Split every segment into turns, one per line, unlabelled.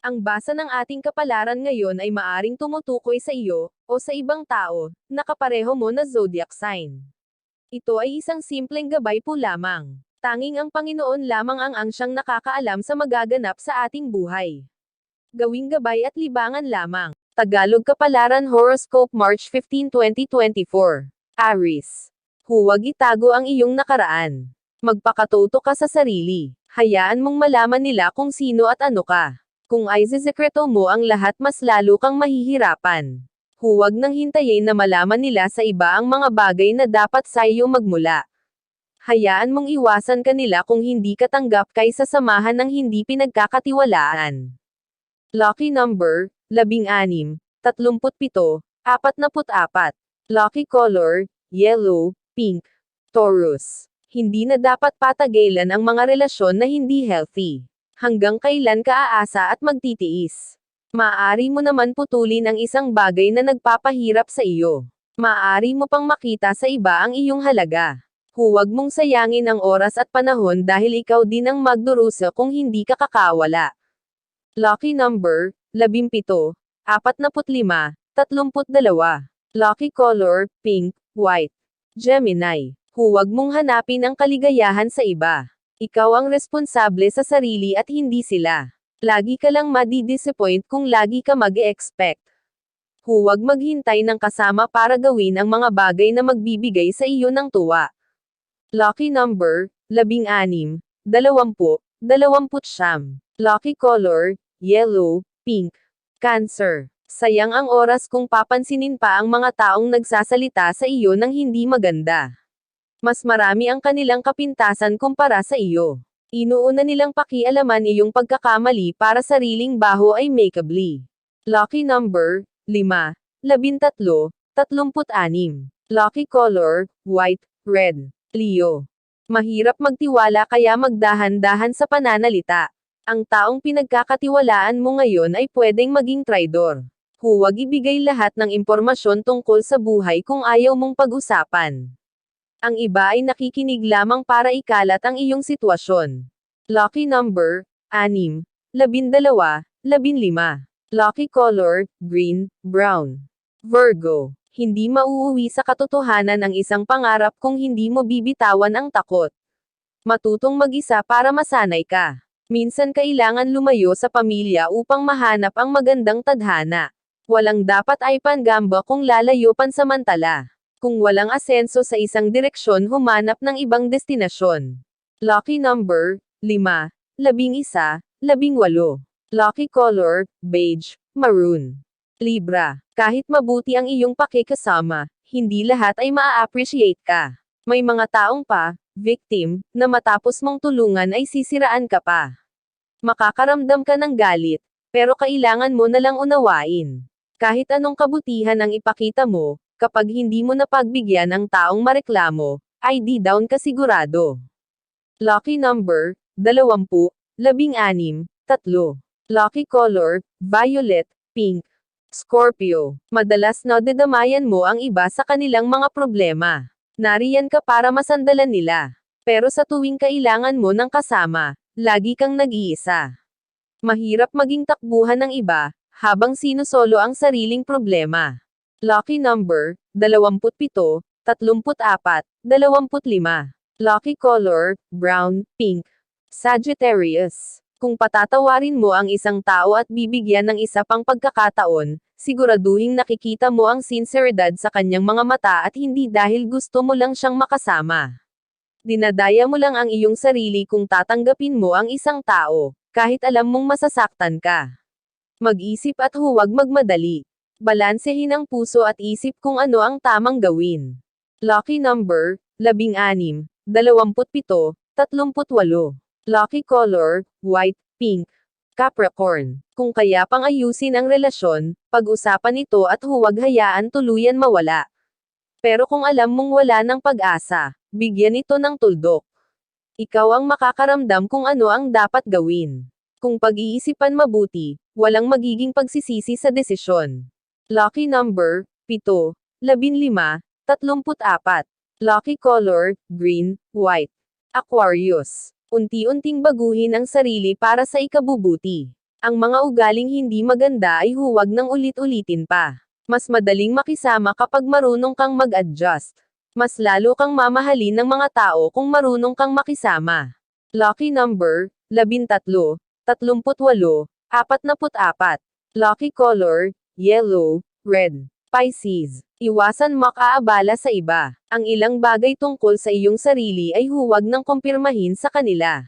Ang basa ng ating kapalaran ngayon ay maaring tumutukoy sa iyo, o sa ibang tao, na kapareho mo na zodiac sign. Ito ay isang simpleng gabay po lamang. Tanging ang Panginoon lamang ang siyang nakakaalam sa magaganap sa ating buhay. Gawing gabay at libangan lamang. Tagalog Kapalaran Horoscope March 15, 2024. Aries. Huwag itago ang iyong nakaraan. Magpakatuto ka sa sarili. Hayaan mong malaman nila kung sino at ano ka. Kung ay sisekreto mo ang lahat, mas lalo kang mahihirapan. Huwag nang hintayin na malaman nila sa iba ang mga bagay na dapat sa iyo magmula. Hayaan mong iwasan kanila kung hindi ka tanggap kaysa samahan ng hindi pinagkakatiwalaan. Lucky number, 16, 37, 44. Lucky color, yellow, pink. Taurus. Hindi na dapat patagilan ang mga relasyon na hindi healthy. Hanggang kailan ka aasa at magtitiis? Maaari mo naman putulin ang isang bagay na nagpapahirap sa iyo. Maaari mo pang makita sa iba ang iyong halaga. Huwag mong sayangin ang oras at panahon dahil ikaw din ang magdurusa kung hindi ka kakawala. Lucky number, 17, 45, 32. Lucky color, pink, white. Gemini. Huwag mong hanapin ang kaligayahan sa iba. Ikaw ang responsable sa sarili at hindi sila. Lagi ka lang madi-disappoint kung lagi ka mag-e-expect. Huwag maghintay ng kasama para gawin ang mga bagay na magbibigay sa iyo ng tuwa. Lucky number, 16, 20, 29. Lucky color, yellow, pink. Cancer. Sayang ang oras kung papansinin pa ang mga taong nagsasalita sa iyo ng hindi maganda. Mas marami ang kanilang kapintasan kumpara sa iyo. Inuuna nilang pakialaman iyong pagkakamali para sariling baho ay makeably. Lucky number, 5, 13, 36. Lucky color, white, red. Leo. Mahirap magtiwala kaya magdahan-dahan sa pananalita. Ang taong pinagkakatiwalaan mo ngayon ay pwedeng maging traidor. Huwag ibigay lahat ng impormasyon tungkol sa buhay kung ayaw mong pag-usapan. Ang iba ay nakikinig lamang para ikalat ang iyong sitwasyon. Lucky number, 6, 12, 15. Lucky color, green, brown. Virgo. Hindi mauuwi sa katotohanan ang isang pangarap kung hindi mo bibitawan ang takot. Matutong mag-isa para masanay ka. Minsan kailangan lumayo sa pamilya upang mahanap ang magandang tadhana. Walang dapat ay panggamba kung lalayo pansamantala. Kung walang asenso sa isang direksyon, humanap ng ibang destinasyon. Lucky number, 5, 11, 18. Lucky color, beige, maroon. Libra. Kahit mabuti ang iyong pakikasama, hindi lahat ay maa-appreciate ka. May mga taong victim, na matapos mong tulungan ay sisiraan ka pa. Makakaramdam ka ng galit, pero kailangan mo na lang unawain. Kahit anong kabutihan ang ipakita mo, kapag hindi mo napagbigyan ang taong mareklamo, ay di down ka sigurado. Lucky number, 20, 16, 3. Lucky color, violet, pink. Scorpio. Madalas nadadamayan mo ang iba sa kanilang mga problema. Nariyan ka para masandalan nila. Pero sa tuwing kailangan mo ng kasama, lagi kang nag-iisa. Mahirap maging takbuhan ng iba, habang sinusolo ang sariling problema. Lucky number, 27, 34, 25. Lucky color, brown, pink. Sagittarius. Kung patatawarin mo ang isang tao at bibigyan ng isa pang pagkakataon, siguraduhing nakikita mo ang sinseridad sa kanyang mga mata at hindi dahil gusto mo lang siyang makasama. Dinadaya mo lang ang iyong sarili kung tatanggapin mo ang isang tao, kahit alam mong masasaktan ka. Mag-isip at huwag magmadali. Balansehin ang puso at isip kung ano ang tamang gawin. Lucky number, 16, 27, 38. Lucky color, white, pink. Capricorn. Kung kaya pang ayusin ang relasyon, pag-usapan ito at huwag hayaan tuluyan mawala. Pero kung alam mong wala ng pag-asa, bigyan ito ng tuldok. Ikaw ang makakaramdam kung ano ang dapat gawin. Kung pag-iisipan mabuti, walang magiging pagsisisi sa desisyon. Lucky number, 7, 15, 34. Lucky color, green, white. Aquarius. Unti-unting baguhin ang sarili para sa ikabubuti. Ang mga ugaling hindi maganda ay huwag nang ulit-ulitin pa. Mas madaling makisama kapag marunong kang mag-adjust. Mas lalo kang mamahalin ng mga tao kung marunong kang makisama. Lucky number, 13, 38, 44. Lucky color, yellow, red. Pisces. Iwasan makaabala sa iba. Ang ilang bagay tungkol sa iyong sarili ay huwag nang kumpirmahin sa kanila.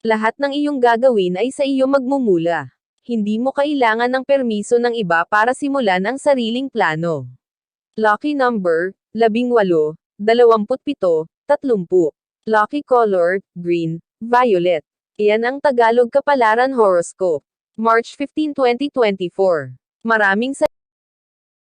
Lahat ng iyong gagawin ay sa iyo magmumula. Hindi mo kailangan ng permiso ng iba para simulan ang sariling plano. Lucky number, 18, 27, 30. Lucky color, green, violet. Iyan ang Tagalog Kapalaran Horoscope. March 15, 2024. Maraming